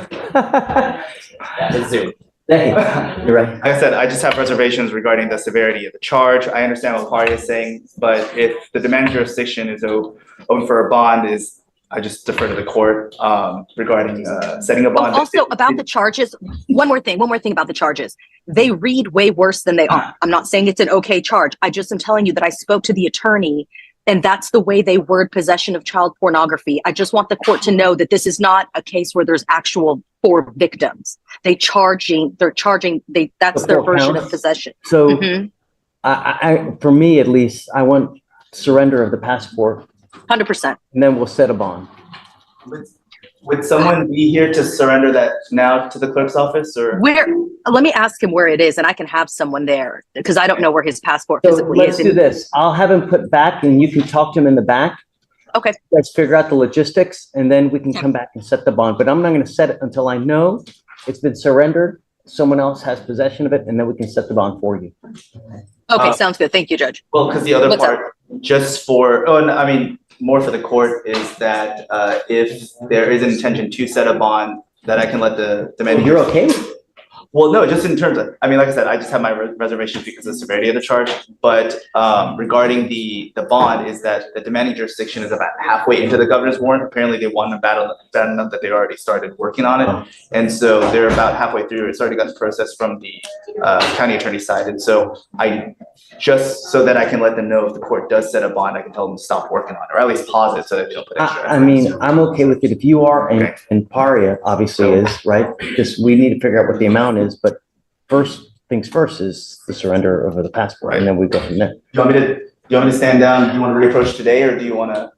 right. Like I said, I just have reservations regarding the severity of the charge. I understand what Paria is saying, but if the demand jurisdiction is open for a bond, I just defer to the court regarding setting a bond. Also about the charges, one more thing about the charges. They read way worse than they are. I'm not saying it's an okay charge. I just am telling you that I spoke to the attorney, and that's the way they word possession of child pornography. I just want the court to know that this is not a case where there's actual 4 victims. That's their version of possession. So I for me, at least, I want surrender of the passport. 100%. And then we'll set a bond. Would someone be here to surrender that now to the clerk's office, or? Let me ask him where it is, and I can have someone there because I don't know where his passport So physically let's is. do this. I'll have him put back and you can talk to him in the back. Okay. Let's figure out the logistics and then we can come back and set the bond. But I'm not going to set it until I know it's been surrendered. Someone else has possession of it, and then we can set the bond for you. Okay, sounds good. Thank you, Judge. Well, because the other What's part, more for the court is that if there is an intention to set a bond, that I can let the demanding. You're okay with it? Well, no, just in terms of, like I said, I just have my reservations because of the severity of the charge. But regarding the bond, is that the demanding jurisdiction is about halfway into the governor's warrant. Apparently, they won a battle bad enough that they already started working on it, and so they're about halfway through. It's already got processed from the county attorney side, and so just so that I can let them know if the court does set a bond, I can tell them to stop working on it, or at least pause it so that they don't put extra. I mean, I'm okay with it if you are, and Paria obviously is, right? Just we need to figure out what the amount is, but first things first is the surrender of the passport, and then we go from there. Do you want me to stand down? Do you want to reapproach today, or do you want to?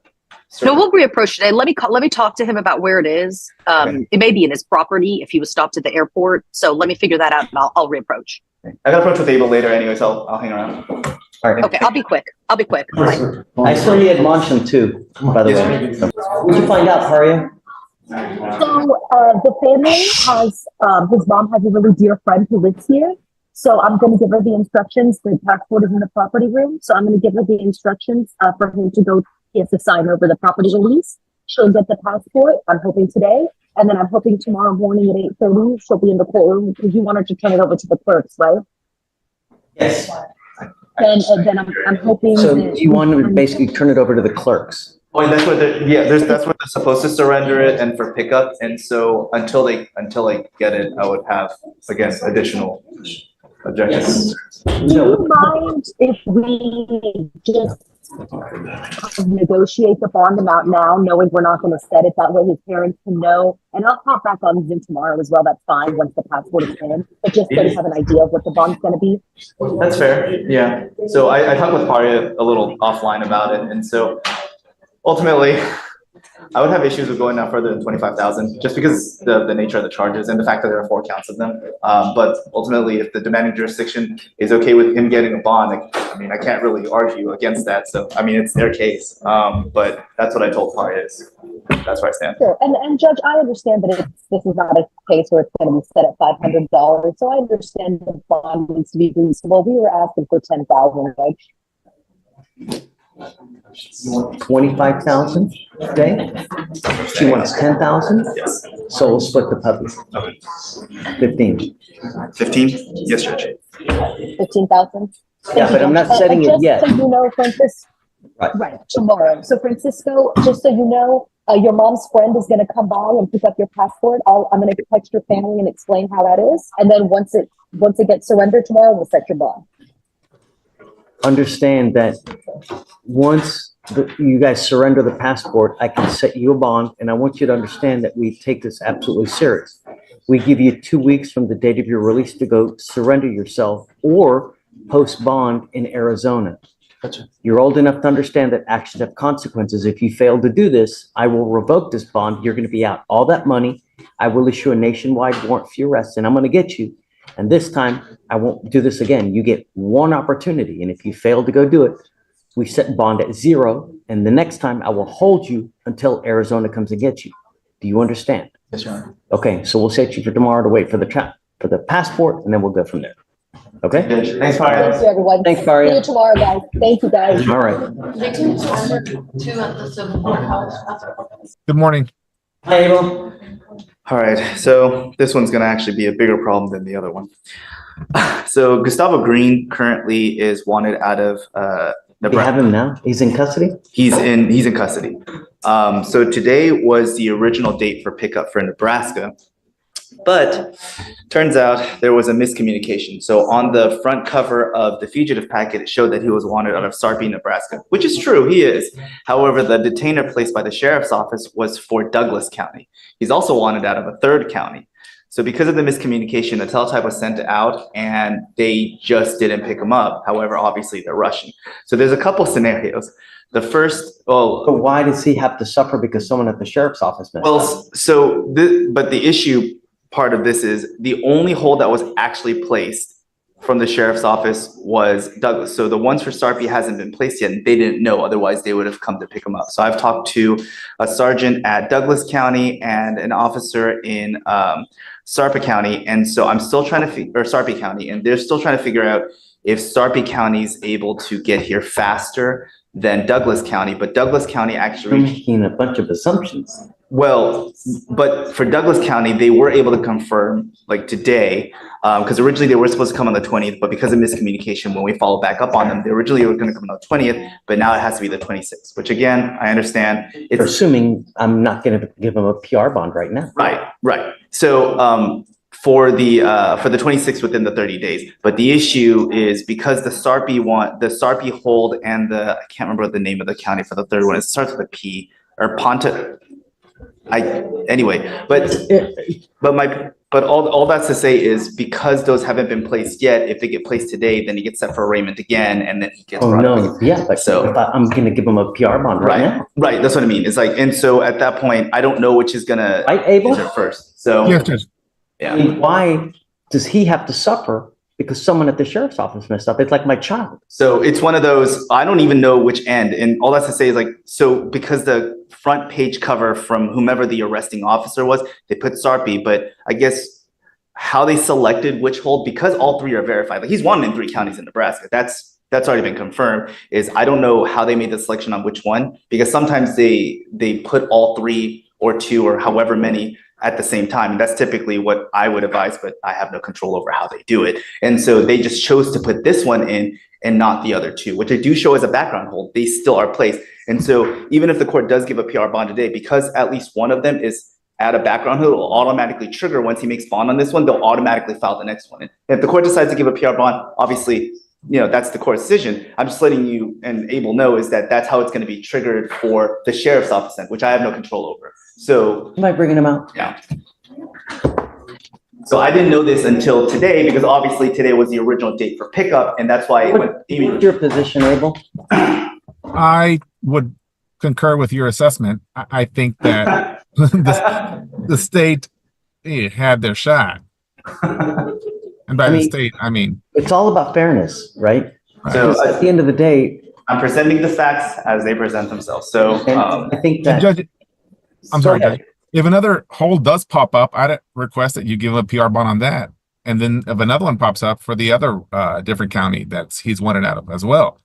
No, we'll reapproach today. Let me talk to him about where it is. It may be in his property if he was stopped at the airport. So let me figure that out, and I'll reapproach. I got to approach with Abel later anyway, so I'll hang around. All right. Okay, I'll be quick. Bye. I still need admonition too, by the way. So, what'd you find out, Paria? So the family has, his mom has a really dear friend who lives here. So I'm going to give her the instructions. The passport is in the property room. So I'm going to give her the instructions for him to go. He has to sign over the property release. She'll get the passport, I'm hoping today. And then I'm hoping tomorrow morning at 8:30, she'll be in the courtroom because you want her to turn it over to the clerks, right? Yes. And then I'm hoping. So you want to basically turn it over to the clerks? Oh, and that's what that's what they're supposed to surrender it and for pickup. And so until they get it, I would have, again, additional objections. Do you mind if we just negotiate the bond amount now, knowing we're not going to set it. That way his parents can know. And I'll pop back on Zoom tomorrow as well. That's fine once the passport is in. But just so we have an idea of what the bond's going to be. That's fair. Yeah. So I talked with Paria a little offline about it. And so ultimately, I would have issues with going down further than 25,000 just because the nature of the charges and the fact that there are 4 counts of them. But ultimately, if the demanding jurisdiction is okay with him getting a bond, I mean, I can't really argue against that. So, I mean, it's their case. But that's what I told Paria is that's where I stand. Sure. And Judge, I understand that this is not a case where it's going to be set at $500. So I understand the bond needs to be reasonable. We were asking for 10,000, right? You want 25,000 today? She wants 10,000? Yes. So we'll split the puppies. Okay. 15. 15? Yes, Judge. 15,000? Yeah, but I'm not setting it yet. Just so you know, Francis, right, tomorrow. So Francisco, just so you know, your mom's friend is going to come by and pick up your passport. I'm going to text your family and explain how that is. And then once it gets surrendered tomorrow, we'll set your bond. Understand that once you guys surrender the passport, I can set you a bond, and I want you to understand that we take this absolutely serious. We give you 2 weeks from the date of your release to go surrender yourself or post bond in Arizona. You're old enough to understand that actions have consequences. If you fail to do this, I will revoke this bond. You're going to be out all that money. I will issue a nationwide warrant for your arrest, and I'm going to get you. And this time, I won't do this again. You get one opportunity. And if you fail to go do it, we set bond at 0. And the next time I will hold you until Arizona comes and gets you. Do you understand? Yes, Your Honor. Okay, so we'll set you for tomorrow to wait for the passport, and then we'll go from there. Okay? Thanks, Paria. Thank you, everyone. Thanks, Paria. See you tomorrow, guys. Thank you, guys. All right. Good morning. Hi, Abel. All right, so this one's gonna actually be a bigger problem than the other one. So Gustavo Green currently is wanted out of You Nebraska. have him now? He's in custody? He's in custody. So today was the original date for pickup for Nebraska. But turns out there was a miscommunication. So on the front cover of the fugitive packet, it showed that he was wanted out of Sarpy, Nebraska, which is true, he is. However, the detainer placed by the sheriff's office was for Douglas County. He's also wanted out of a 3rd county. So because of the miscommunication, the teletype was sent out and they just didn't pick him up. However, obviously they're rushing. So there's a couple scenarios. The first, But why does he have to suffer because someone at the sheriff's office messed up? but the issue part of this is the only hold that was actually placed from the sheriff's office was Douglas. So the ones for Sarpy hasn't been placed yet, and they didn't know, otherwise they would have come to pick him up. So I've talked to a sergeant at Douglas County and an officer in Sarpy County, and so I'm still trying to or Sarpy County, and they're still trying to figure out if Sarpy County is able to get here faster than Douglas County, but Douglas County actually You're making a bunch of assumptions. Well, but for Douglas County, they were able to confirm like today, because originally they were supposed to come on the 20th, but because of miscommunication, when we follow back up on them, they originally were going to come on the 20th, but now it has to be the 26th, which again, I understand. You're assuming I'm not going to give him a PR bond right now. Right. So for the 26th within the 30 days, but the issue is because the Sarpy hold and I can't remember the name of the county for the 3rd one. It starts with a P or Ponta. But all that's to say is because those haven't been placed yet, if they get placed today, then he gets set for arraignment again, and then he gets. Oh no, yeah, but so if I'm going to give him a PR bond right now. Right, that's what I mean. It's like, and so at that point, I don't know which is gonna answer first. So Yes. yeah. I mean, why does he have to suffer because someone at the sheriff's office messed up? It's like my child. So it's one of those, I don't even know which end. And all that's to say is like, so because the front page cover from whomever the arresting officer was, they put Sarpy, but I guess how they selected which hold, because all 3 are verified, like he's wanted in 3 counties in Nebraska. That's already been confirmed. Is I don't know how they made the selection on which one, because sometimes they put all 3 or 2 or however many at the same time. And that's typically what I would advise, but I have no control over how they do it. And so they just chose to put this one in and not the other 2, which I do show as a background hold. They still are placed. And so even if the court does give a PR bond today, because at least one of them is at a background hold, it will automatically trigger once he makes bond on this one, they'll automatically file the next one. And if the court decides to give a PR bond, obviously that's the court decision. I'm just letting you and Abel know is that that's how it's going to be triggered for the sheriff's office, which I have no control over. So am I bringing him out? Yeah. So I didn't know this until today because obviously today was the original date for pickup, and that's why. What's your position, Abel? I would concur with your assessment. I think that the state had their shot. And by the state, I mean. It's all about fairness, right? So at the end of the day. I'm presenting the facts as they present themselves. So I think that. Judge, I'm sorry, Judge. If another hold does pop up, I'd request that you give a PR bond on that. And then if another one pops up for the other different county that's he's wanted out of as well.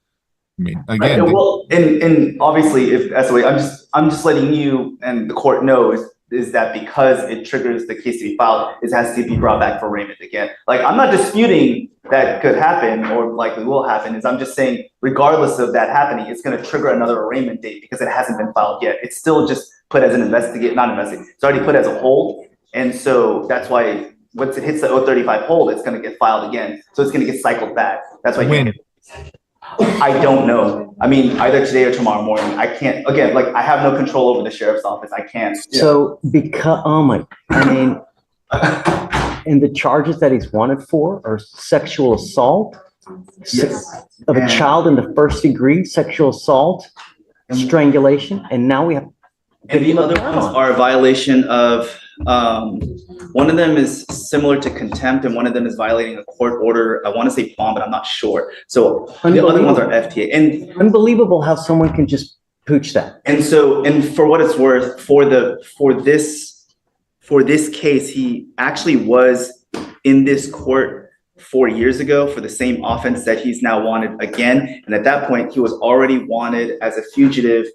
I mean, again. Right. Well, and obviously, if that's the way, I'm just letting you and the court know is that because it triggers the case to be filed, it has to be brought back for arraignment again. Like, I'm not disputing that could happen or likely will happen. I'm just saying, regardless of that happening, it's going to trigger another arraignment date because it hasn't been filed yet. It's still just put as an it's already put as a hold. And so that's why once it hits the 035 hold, it's going to get filed again. So it's going to get cycled back. That's why. When? I don't know. I mean, either today or tomorrow morning. I can't, again, like I have no control over the sheriff's office. I can't. So because, and the charges that he's wanted for are sexual assault of a child in the first degree, sexual assault, strangulation, and now we have. And the other ones are a violation of, one of them is similar to contempt and one of them is violating a court order. I want to say bond, but I'm not sure. So the other ones are FTA. And unbelievable how someone can just pooch that. And so, and for what it's worth, for this case, he actually was in this court 4 years ago for the same offense that he's now wanted again. And at that point, he was already wanted as a fugitive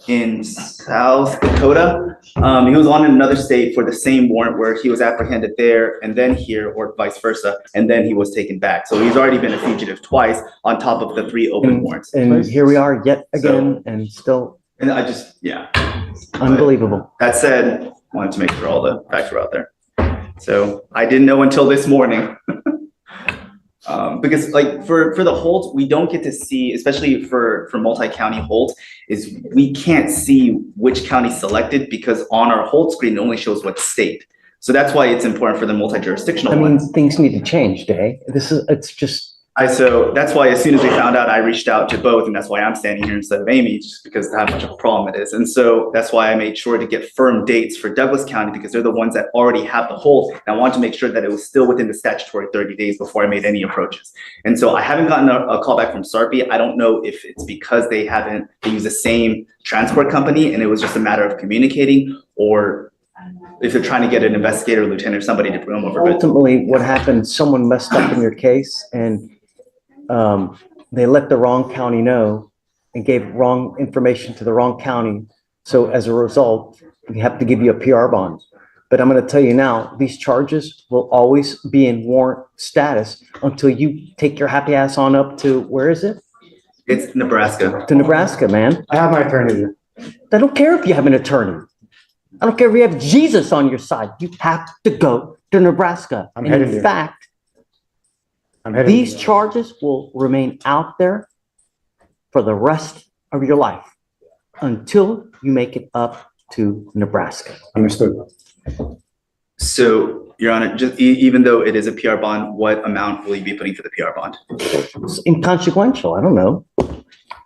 in South Dakota. He was on in another state for the same warrant where he was apprehended there and then here, or vice versa, and then he was taken back. So he's already been a fugitive twice on top of the 3 open warrants. And here we are yet again, and still. And I just, unbelievable. That said, wanted to make sure all the facts were out there. So I didn't know until this morning. Because like for the holds, we don't get to see, especially for multi-county holds, is we can't see which county selected because on our hold screen, it only shows what state. So that's why it's important for the multi-jurisdictional ones. Things need to change, Day. It's just. So that's why as soon as we found out, I reached out to both, and that's why I'm standing here instead of Amy, just because of how much of a problem it is. And so that's why I made sure to get firm dates for Douglas County because they're the ones that already have the hold. And I wanted to make sure that it was still within the statutory 30 days before I made any approaches. And so I haven't gotten a call back from Sarpy. I don't know if it's because they use the same transport company and it was just a matter of communicating, or if they're trying to get an investigator, lieutenant, or somebody to bring them over. Ultimately, what happened, someone messed up in your case and they let the wrong county know and gave wrong information to the wrong county. So as a result, we have to give you a PR bond. But I'm going to tell you now, these charges will always be in warrant status until you take your happy ass on up to, where is it? It's Nebraska. To Nebraska, man. I have my attorney here. I don't care if you have an attorney. I don't care if you have Jesus on your side. You have to go to Nebraska. I'm and headed in there. fact, these charges will remain out there for the rest of your life until you make it up to Nebraska. Understood. So, Your Honor, just even though it is a PR bond, what amount will you be putting for the PR bond? It's inconsequential. I don't know.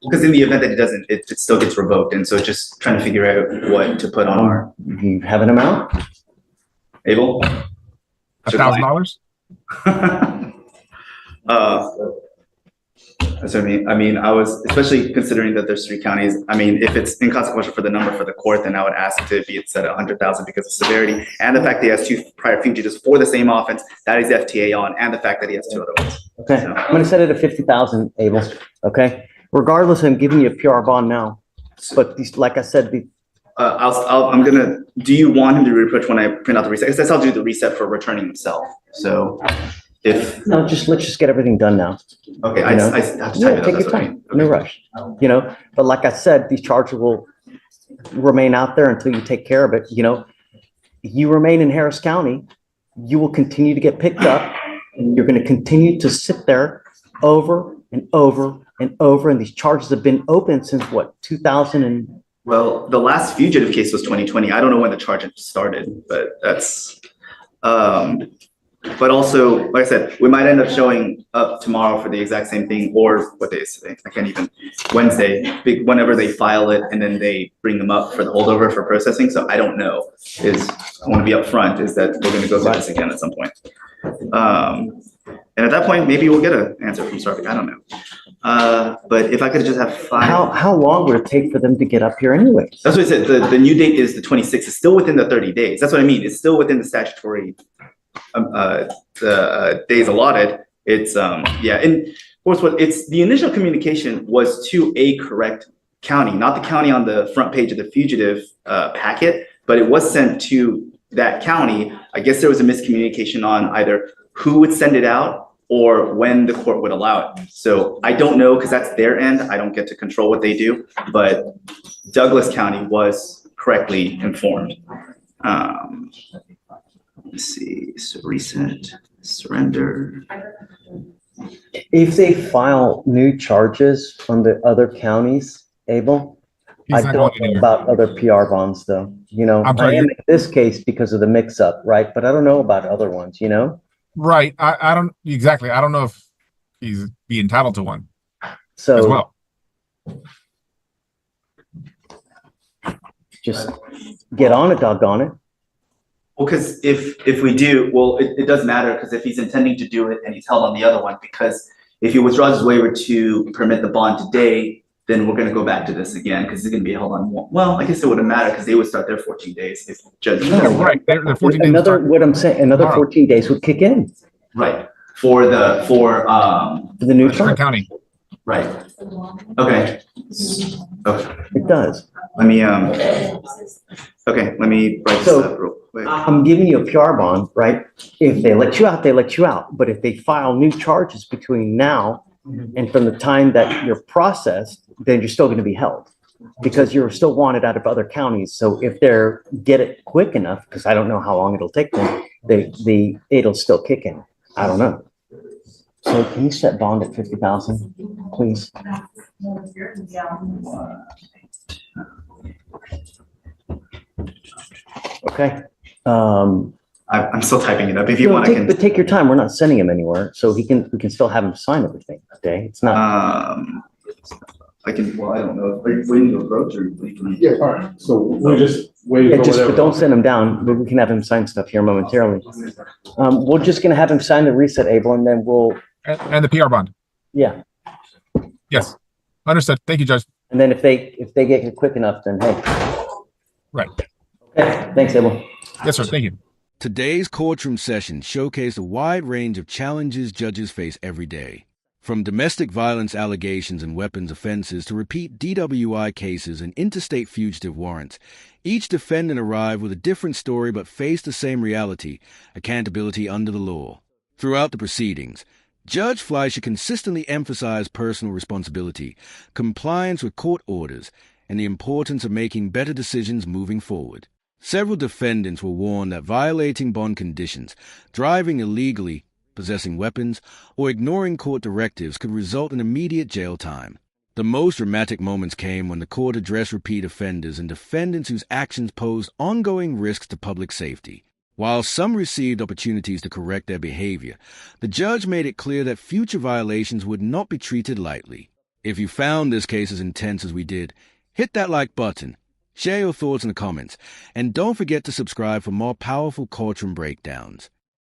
Because in the event that it doesn't, it still gets revoked. And so just trying to figure out what to put on our. You have an amount? Abel? $1,000? So I mean, I was, especially considering that there's 3 counties. I mean, if it's inconsequential for the number for the court, then I would ask to be set at 100,000 because of severity and the fact that he has 2 prior fugitives for the same offense that he's FTA on, and the fact that he has 2 other ones. Okay, So, I'm going to set it at 50,000, Abel. Okay, regardless, I'm giving you a PR bond now. But these, like I said, I'm gonna. Do you want him to reapproach when I print out the reset? I guess I'll do the reset for returning himself. So, if no, let's just get everything done now. Okay, I have to type it up. Take your time. No rush. You know, but like I said, these charges will remain out there until you take care of it. You know, you remain in Harris County, you will continue to get picked up. You're going to continue to sit there over and over and over, and these charges have been open since what, 2000 and Well, the last fugitive case was 2020. I don't know when the charge started, but that's, but also, like I said, we might end up showing up tomorrow for the exact same thing, or what day is today? I can't even, Wednesday, whenever they file it and then they bring them up for the holdover for processing. So I don't know, I want to be upfront, is that we're gonna go through this again at some point. And at that point, maybe we'll get an answer from Sarvik, I don't know. But if I could just have 5. how long would it take for them to get up here anyway? That's what I said, the new date is the 26th, it's still within the 30 days. That's what I mean, it's still within the statutory days allotted. It's yeah, and of course what it's the initial communication was to a correct county, not the county on the front page of the fugitive packet, but it was sent to that county. I guess there was a miscommunication on either who would send it out or when the court would allow it. So I don't know, because that's their end. I don't get to control what they do, but Douglas County was correctly informed. Let's see, so reset, surrender. If they file new charges on the other counties, Abel, I don't know about other PR bonds though. You know, I am in this case because of the mix up, right? But I don't know about other ones, you know? Right. I don't exactly. I don't know if he's be entitled to one. So as well. Just get on it, doggone it. Well, because if we do, well, it does matter, because if he's intending to do it and he's held on the other one, because if he withdraws his waiver to permit the bond today, then we're going to go back to this again, because it's going to be held on one. Well, I guess it wouldn't matter, because they would start their 14 days if judge. No, right. They're 14 days. What I'm saying, another 14 days would kick in. Right. For the new charge. County. Right. Okay. Okay. It does. Let me okay, let me write this up real quick. I'm giving you a PR bond, right? If they let you out, they let you out. But if they file new charges between now and from the time that you're processed, then you're still going to be held because you're still wanted out of other counties. So if they're get it quick enough, because I don't know how long it'll take them, it'll still kick in. I don't know. So can you set bond at 50,000, please? Okay. I'm still typing it up. If you want, but take your time. We're not sending him anywhere, so we can still have him sign everything today. It's not. I can. Well, I don't know. Are you waiting to approach or? Yeah. All right. So we're just waiting for whatever. But don't send him down. We can have him sign stuff here momentarily. We're just gonna have him sign the reset, Abel, and then we'll. And the PR bond. Yeah. Yes. Understood. Thank you, Judge. And then if they get it quick enough, then hey. Right. Okay. Thanks, Abel. Yes, sir. Thank you. Today's courtroom session showcased a wide range of challenges judges face every day. From domestic violence allegations and weapons offenses to repeat DWI cases and interstate fugitive warrants, each defendant arrived with a different story but faced the same reality: accountability under the law. Throughout the proceedings, Judge Fleischer consistently emphasized personal responsibility, compliance with court orders, and the importance of making better decisions moving forward. Several defendants were warned that violating bond conditions, driving illegally, possessing weapons, or ignoring court directives could result in immediate jail time. The most dramatic moments came when the court addressed repeat offenders and defendants whose actions posed ongoing risks to public safety. While some received opportunities to correct their behavior, the judge made it clear that future violations would not be treated lightly. If you found this case as intense as we did, hit that like button, share your thoughts in the comments, and don't forget to subscribe for more powerful courtroom breakdowns.